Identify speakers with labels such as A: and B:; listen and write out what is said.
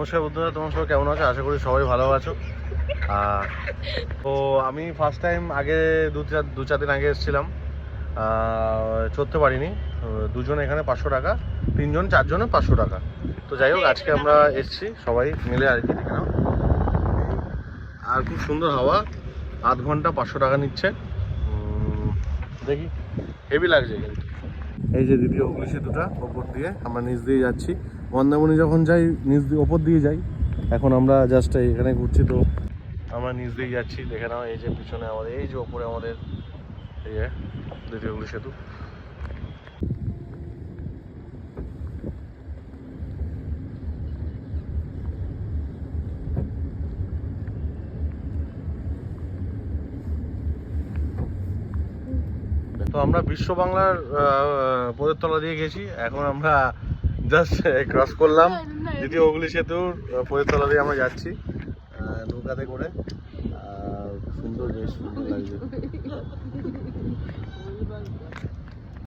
A: নমস্কার বন্ধুরা, তোমার সবাই কেমন আছো? আশা করি সবাই ভালো আছো। তো আমি ফার্স্ট টাইম আগে দু চার দিন আগে এসেছিলাম, চড়তে পারিনি। দুজন এখানে 500 টাকা, তিনজন চারজনে 500 টাকা। তো যাই হোক, আজকে আমরা এসেছি সবাই মিলে আর কি। দেখে নাও, আর খুব সুন্দর হাওয়া। আধ ঘন্টা 500 টাকা নিচ্ছে। দেখি, হেভি লাগছে কিন্তু। এই যে দ্বিতীয় হুগলি সেতুটা, ওপর দিয়ে আমরা নিচ দিয়ে যাচ্ছি। মন্দারমণি যখন যাই নিচ দিয়ে ওপর দিয়ে যাই, এখন আমরা জাস্ট এখানে ঘুরছি, তো আমরা নিচ দিয়ে যাচ্ছি। দেখে নাও, এই যে পিছনে আমাদের, এই যে ওপরে আমাদের এই যে দ্বিতীয় হুগলি সেতু। তো আমরা বিশ্ব বাংলার পদের তলা দিয়ে গেছি, এখন আমরা জাস্ট ক্রস করলাম দ্বিতীয় হুগলি সেতুর পদের তলা দিয়ে আমরা যাচ্ছি নৌকাতে করে। আর সুন্দর, বেশ সুন্দর লাগছে।